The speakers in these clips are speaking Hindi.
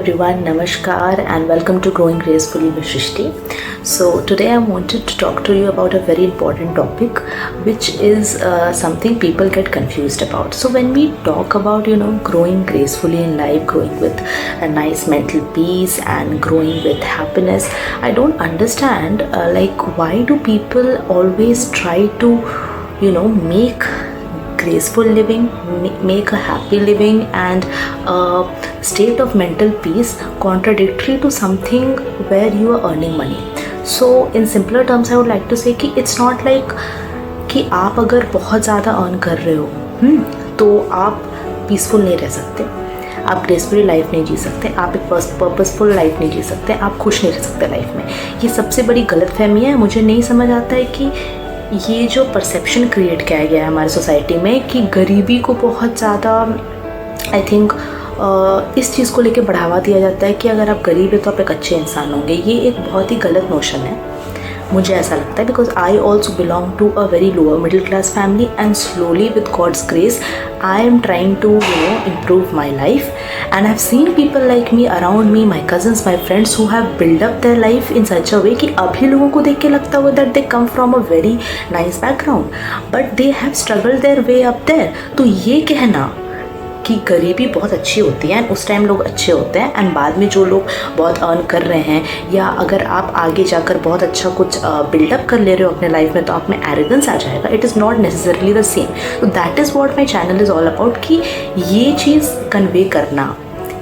everyone, Namaskar and welcome to Growing Gracefully with Shrishti. So today I wanted to talk to you about a very important topic which is something people get confused about. So when we talk about growing gracefully in life, growing with a nice mental peace and growing with happiness, I don't understand why do people always try to make graceful living, make a happy living and a state of mental peace contradictory to something where you are earning money. So in simpler terms I would like to say कि it's not like कि आप अगर बहुत ज़्यादा अर्न कर रहे हो तो आप पीसफुल नहीं रह सकते, आप ग्रेसफुली लाइफ नहीं जी सकते, आप एक पर्पसफुल लाइफ नहीं जी सकते, आप खुश नहीं रह सकते लाइफ में. ये सबसे बड़ी गलतफहमी है. मुझे नहीं समझ आता है कि ये जो परसेप्शन क्रिएट किया गया है हमारी सोसाइटी में कि गरीबी को बहुत ज़्यादा आई थिंक इस चीज़ को लेके बढ़ावा दिया जाता है कि अगर आप गरीब है तो आप एक अच्छे इंसान होंगे. ये एक बहुत ही गलत नोशन है, मुझे ऐसा लगता है. Because I also belong to a very lower middle class family and slowly with God's grace I am trying to improve my life, and I've seen people like me around me, my cousins, my friends who have built up their life in such a way कि अभी लोगों को देख के लगता हुआ that they come from a very nice background but they have struggled their way up there. तो ये कहना कि गरीबी बहुत अच्छी होती है एंड उस टाइम लोग अच्छे होते हैं एंड बाद में जो लोग बहुत अर्न कर रहे हैं या अगर आप आगे जाकर बहुत अच्छा कुछ बिल्डअप कर ले रहे हो अपने लाइफ में तो आप में एरोगेंस आ जाएगा, it is not necessarily the same. तो that is what my channel is all about कि ये चीज़ कन्वे करना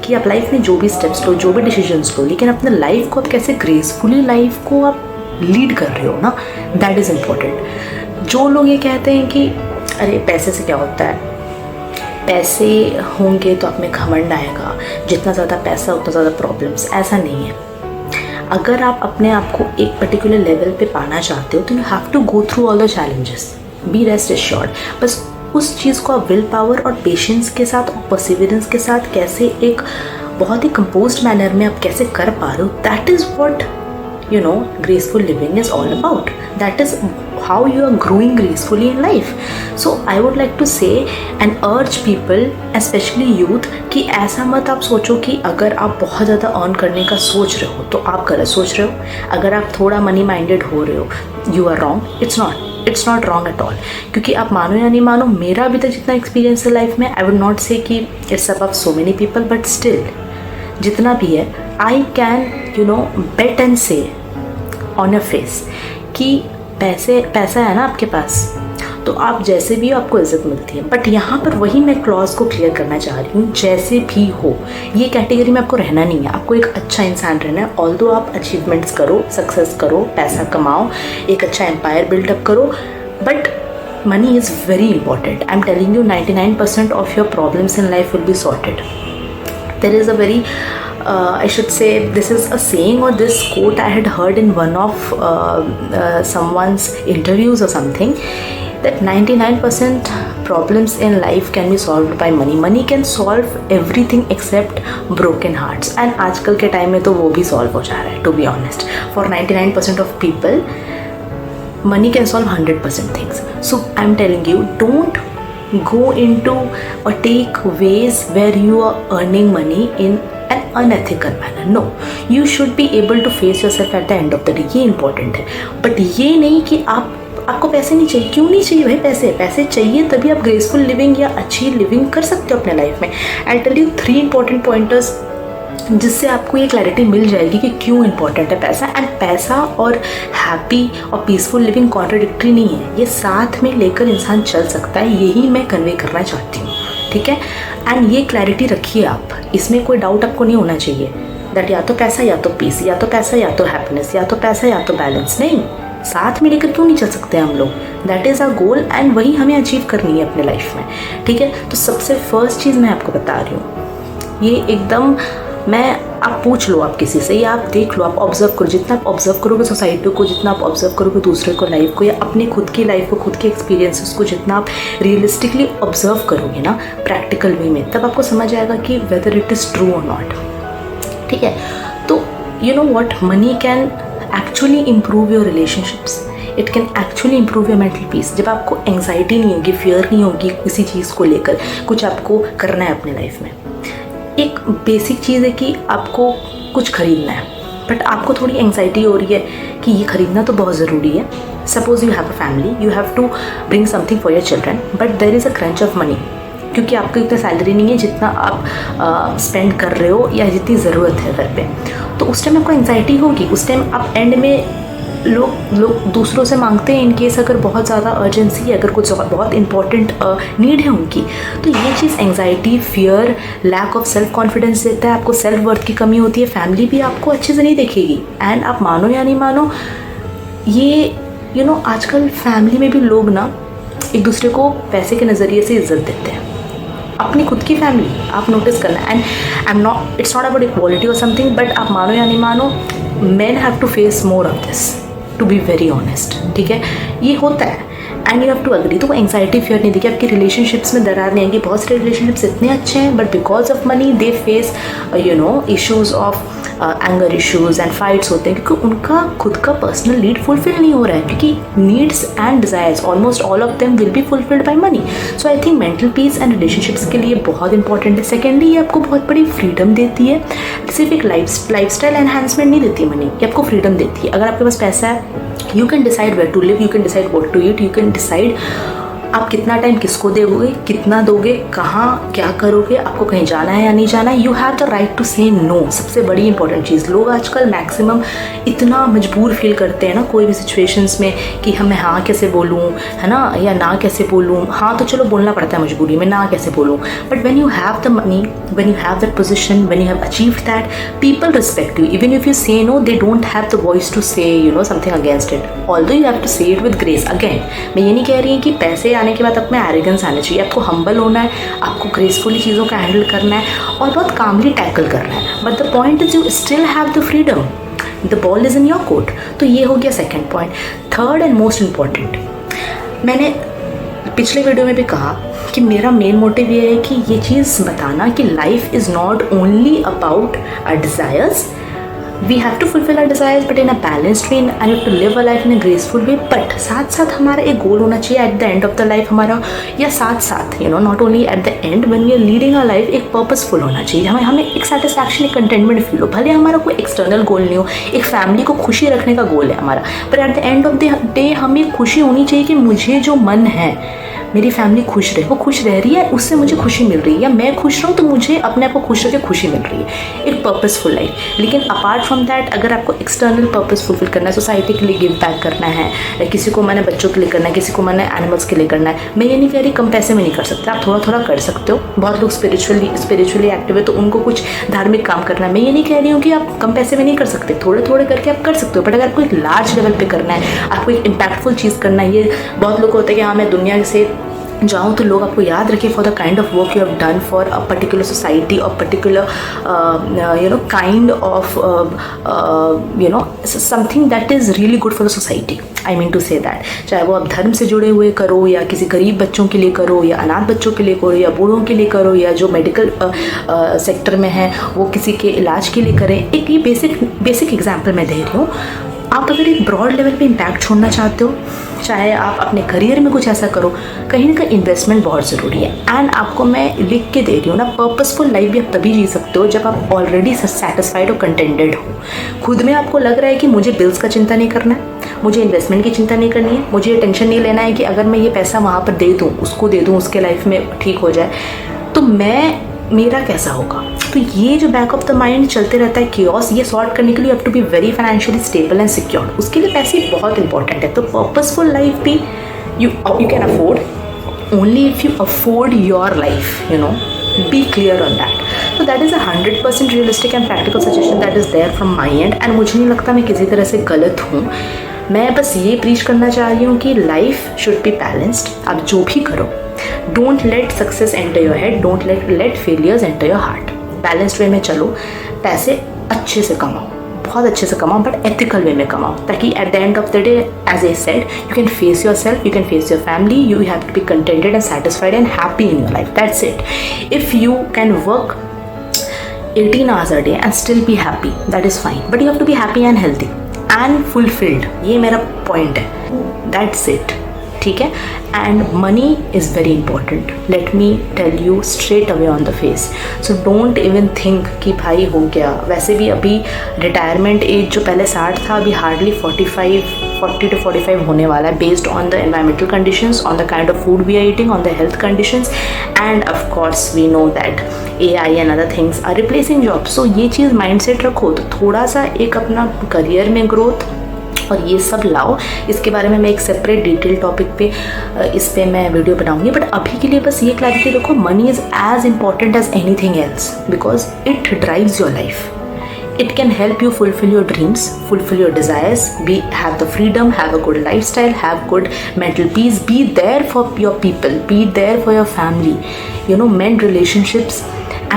कि आप लाइफ में जो भी स्टेप्स लो, जो भी डिसीजंस लो, लेकिन अपने लाइफ को आप कैसे ग्रेसफुली लाइफ को आप लीड कर रहे हो ना, दैट इज़ इम्पोर्टेंट. जो लोग ये कहते हैं कि अरे पैसे से क्या होता है, पैसे होंगे तो आप में घमंड आएगा, जितना ज़्यादा पैसा उतना ज़्यादा प्रॉब्लम्स, ऐसा नहीं है. अगर आप अपने आप को एक पर्टिकुलर लेवल पे पाना चाहते हो तो you have to go through all the challenges, be rest assured. बस उस चीज़ को आप विल पावर और पेशेंस के साथ और परसिवरेंस के साथ कैसे एक बहुत ही कंपोज्ड मैनर में आप कैसे कर पा रहे हो, that is what graceful living is all about. That is how you are growing gracefully in life. So I would like to say and urge people, especially youth, कि ऐसा मत आप सोचो कि अगर आप बहुत ज़्यादा अर्न करने का सोच रहे हो तो आप गलत सोच रहे हो. अगर आप थोड़ा मनी माइंडेड हो रहे हो, you are wrong. It's not wrong at all. क्योंकि आप मानो या नहीं मानो, मेरा अभी तक जितना एक्सपीरियंस है लाइफ में, I would not say कि it's above so many people, but still जितना भी है I can bet and say on your face कि पैसा है ना आपके पास तो आप जैसे भी हो आपको इज्जत मिलती है. बट यहाँ पर वही मैं क्लॉज को क्लियर करना चाह रही हूँ, जैसे भी हो ये कैटेगरी में आपको रहना नहीं है. आपको एक अच्छा इंसान रहना है. ऑल्दो आप अचीवमेंट्स करो, सक्सेस करो, पैसा कमाओ, एक अच्छा एम्पायर बिल्डअप करो, but money is very important. I am telling you 99% of your problems in life will be sorted. There is a very I should say this is a saying or this quote I had heard in one of someone's interviews or something, that 99% problems in life can be solved by money. Money can solve everything except broken hearts, and आजकल के टाइम में तो वो भी solve हो जा रहा है. To be honest, for 99% of people money can solve 100% things. So I'm telling you, don't go into or take ways where you are earning money in an unethical manner. No, you should be able to face yourself at the end of the day. ये important है. बट ये नहीं कि आपको पैसे नहीं चाहिए. क्यों नहीं चाहिए भाई? पैसे चाहिए तभी आप ग्रेसफुल लिविंग या अच्छी लिविंग कर सकते हो अपने लाइफ में. I tell you 3 important pointers जिससे आपको ये क्लैरिटी मिल जाएगी कि क्यों इंपॉर्टेंट है पैसा. एंड पैसा और हैप्पी और पीसफुल लिविंग कॉन्ट्राडिक्टरी नहीं है, ये साथ में लेकर इंसान चल सकता है. यही मैं कन्वे करना चाहती हूँ, ठीक है. एंड ये क्लैरिटी रखिए आप, इसमें कोई डाउट आपको नहीं होना चाहिए दैट या तो पैसा या तो पीस, या तो पैसा या तो हैप्पीनेस, या तो पैसा या तो बैलेंस. नहीं, साथ में लेकर क्यों नहीं चल सकते हम लोग. That is our goal and वही हमें अचीव करनी है अपने लाइफ में, ठीक है. तो सबसे फर्स्ट चीज़ मैं आपको बता रही हूँ, ये एकदम आप पूछ लो आप किसी से या आप देख लो, आप ऑब्जर्व करो. जितना आप ऑब्जर्व करोगे सोसाइटी को, जितना आप ऑब्जर्व करोगे दूसरे को लाइफ को या अपने खुद की लाइफ को, खुद के एक्सपीरियंसेस को जितना आप रियलिस्टिकली ऑब्जर्व करोगे ना प्रैक्टिकल वे में, तब आपको समझ आएगा कि वेदर इट इज़ ट्रू और नॉट, ठीक है. तो you know what, money can actually improve your relationships, it can actually improve your mental peace. जब आपको एंग्जाइटी नहीं होगी, फियर नहीं होगी किसी चीज़ को लेकर, कुछ आपको करना है अपने लाइफ में, एक बेसिक चीज़ है कि आपको कुछ खरीदना है, बट आपको थोड़ी एंग्जाइटी हो रही है कि ये खरीदना तो बहुत ज़रूरी है. Suppose you have a family, you have to bring something for your children, but there is a crunch of money, क्योंकि आपको इतना सैलरी नहीं है जितना आप स्पेंड कर रहे हो या जितनी ज़रूरत है घर पे. तो उस टाइम आपको एंग्जाइटी होगी. उस टाइम आप एंड में लोग दूसरों से मांगते हैं इन केस अगर बहुत ज़्यादा अर्जेंसी है, अगर कुछ बहुत इंपॉर्टेंट नीड है उनकी. तो ये चीज़ anxiety, fear, lack of self confidence देता है. आपको सेल्फ वर्थ की कमी होती है. फैमिली भी आपको अच्छे से नहीं देखेगी. एंड आप मानो या नहीं मानो, ये आजकल फैमिली में भी लोग ना एक दूसरे को पैसे के नज़रिए से इज्जत देते हैं. अपनी खुद की फैमिली आप नोटिस करना. And it's not about equality और समथिंग, बट आप मानो या नहीं मानो, men have to face more of this, to be very honest. ठीक है, ये होता है and you have to agree. तो वो एंग्जाइटी, फियर नहीं देखिए. आपकी रिलेशनशिप्स में दरार नहीं आएगी. बहुत सारे रिलेशनशिप्स इतने अच्छे हैं, but because of money they face issues of anger issues and fights होते हैं, क्योंकि उनका खुद का पर्सनल नीड फुलफिल नहीं हो रहा है. क्योंकि needs and desires almost all of them will be fulfilled by money. So I think mental peace and relationships के लिए बहुत इंपॉर्टेंट है. सेकेंडली, ये आपको बहुत बड़ी फ्रीडम देती है. सिर्फ एक लाइफस्टाइल एनहांसमेंट नहीं देती मनी, ये आपको फ्रीडम देती है. अगर आपके पास पैसा है, you can decide where to live, you can decide what to eat, you can decide आप कितना टाइम किसको दोगे, कितना दोगे, कहाँ क्या करोगे, आपको कहीं जाना है या नहीं जाना है. You have the right to say no. सबसे बड़ी इंपॉर्टेंट चीज़. लोग आजकल मैक्सिमम इतना मजबूर फील करते हैं ना कोई भी सिचुएशंस में कि मैं हाँ कैसे बोलूँ, है ना, या ना कैसे बोलूँ. हाँ तो चलो बोलना पड़ता है मजबूरी में, ना कैसे बोलूँ. But when you have the money, when you have that position, when you have achieved that, people respect you. Even if you say no, they don't have the voice to say something against it. Although you have to say it with grace. Again, मैं ये नहीं कह रही कि पैसे आने के बाद आप में एरोगेंस आना चाहिए. आपको हम्बल होना है, आपको ग्रेसफुली चीज़ों का हैंडल करना है और बहुत कामली टैकल करना है. But the point is you still have the freedom. The ball is in your court. तो ये हो गया second point. Third and most important, मैंने पिछले वीडियो में भी कहा कि मेरा मेन मोटिव ये है कि ये चीज़ बताना कि life is not only about our desires. We have to fulfill our desires, but in a balanced way, and you have to live a life in a graceful way. But साथ साथ हमारा एक गोल होना चाहिए at the end of the life हमारा, या साथ साथ not only at the end when we are leading our life, एक purposeful होना चाहिए. हमें एक satisfaction, एक contentment फील हो. भले हमारा कोई external गोल नहीं हो, एक फैमिली को खुशी रखने का गोल है हमारा, but at the end of the day हमें खुशी होनी चाहिए कि मुझे जो मन है, मेरी फैमिली खुश रहे, वो खुश रह रही है, उससे मुझे खुशी मिल रही है, या मैं खुश रहूँ तो मुझे अपने आप को खुश रख के खुशी मिल रही है. एक पर्पसफुल लाइफ. लेकिन अपार्ट फ्रॉम दैट, अगर आपको एक्सटर्नल पर्पस फुलफिल करना है, सोसाइटी के लिए गिव बैक करना है, या किसी को मैंने बच्चों के लिए करना है, किसी को मैंने एनिमल्स के लिए करना है, मैं ये नहीं कह रही कम पैसे में नहीं कर सकते. आप थोड़ा थोड़ा कर सकते हो. बहुत लोग स्पिरिचुअली एक्टिव है तो उनको कुछ धार्मिक काम करना है. मैं ये नहीं कह रही हूँ कि आप कम पैसे में नहीं कर सकते, थोड़े थोड़े करके आप कर सकते हो. बट अगर आपको एक लार्ज लेवल पे करना है, आपको एक इम्पैक्टफुल चीज़ करना है, ये बहुत लोग होते हैं कि हाँ मैं दुनिया से जाऊँ, तो लोग आपको याद रखें for the kind of work you have done for a particular society और particular kind of something that is really good for the society. I mean to say that, चाहे वो आप धर्म से जुड़े हुए करो, या किसी गरीब बच्चों के लिए करो, या अनाथ बच्चों के लिए करो, या बूढ़ों के लिए करो, या जो मेडिकल सेक्टर में है वो किसी के इलाज के लिए करें. एक ये बेसिक एग्जाम्पल मैं दे रही हूँ. आप अगर एक ब्रॉड लेवल पे इम्पैक्ट छोड़ना चाहते हो, चाहे आप अपने करियर में कुछ ऐसा करो, कहीं ना कहीं इन्वेस्टमेंट बहुत ज़रूरी है. एंड आपको मैं लिख के दे रही हूँ ना, पर्पसफुल लाइफ भी आप तभी जी सकते हो जब आप ऑलरेडी सेटिस्फाइड और कंटेंटेड हो. खुद में आपको लग रहा है कि मुझे बिल्स का चिंता नहीं करना है, मुझे इन्वेस्टमेंट की चिंता नहीं करनी है, मुझे ये टेंशन नहीं लेना है कि अगर मैं ये पैसा वहाँ पर दे दूँ, उसको दे दूँ, उसके लाइफ में ठीक हो जाए, तो मेरा कैसा होगा. तो ये जो बैक ऑफ द माइंड चलते रहता है कियोस, ये सॉर्ट करने के लिए you have to be very financially stable and secure. उसके लिए पैसे बहुत इंपॉर्टेंट है. तो पर्पसफुल लाइफ भी you can afford only if you afford your life. Be clear on that. तो that is 100% realistic and practical suggestion that is there from my end. And मुझे नहीं लगता मैं किसी तरह से गलत हूँ. मैं बस ये प्रीच करना चाह रही हूँ कि लाइफ शुड बी बैलेंस्ड. आप जो भी करो, don't let success enter your head, don't let failures enter your heart. Balanced way में चलो, पैसे अच्छे से कमाओ, बहुत अच्छे से कमाओ, बट एथिकल वे में कमाओ, ताकि at the end of the day, as I said, you can face yourself, you can face your family, you have to be contented and satisfied and happy in your life. That's it. If you can work 18 hours a day and still be happy, that is fine, but you have to be happy and healthy and fulfilled. ये मेरा पॉइंट है. That's it. ठीक है. And money is very important, let me tell you straight away on the face. So don't even think कि भाई हो गया. वैसे भी अभी रिटायरमेंट एज जो पहले 60 था, अभी हार्डली 40 to 45 होने वाला है, based on the environmental conditions, on the kind of food we are eating, on the health conditions, and of course we know that AI and other things are replacing job. So ये चीज़ माइंड सेट रखो. तो थोड़ा सा एक अपना करियर में ग्रोथ और ये सब लाओ. इसके बारे में मैं एक सेपरेट डिटेल टॉपिक पे इस पे मैं वीडियो बनाऊंगी. बट अभी के लिए बस ये क्लैरिटी रखो, money is as important as anything else, because it drives your life. It can help you fulfill your dreams, fulfill your desires, have the freedom, have a good lifestyle, have good mental peace, be there for your people, be there for your family, mend relationships,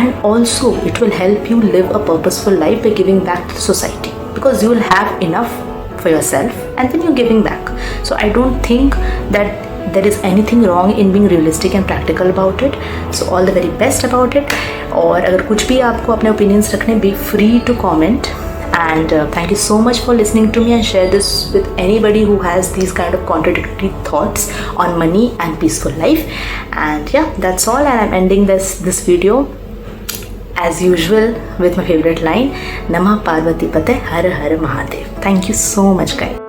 and also it will help you live a purposeful life by giving back to society, because you will have enough for yourself and then you're giving back. So I don't think that there is anything wrong in being realistic and practical about it. So all the very best about it. और अगर कुछ भी आपको अपने opinions रखने, be free to comment. And thank you so much for listening to me, and share this with anybody who has these kind of contradictory thoughts on money and peaceful life. And yeah, that's all, and I'm ending this video as usual with my favorite line, Namah Parvati Pate Har Har Mahadev. Thank you so much, guys.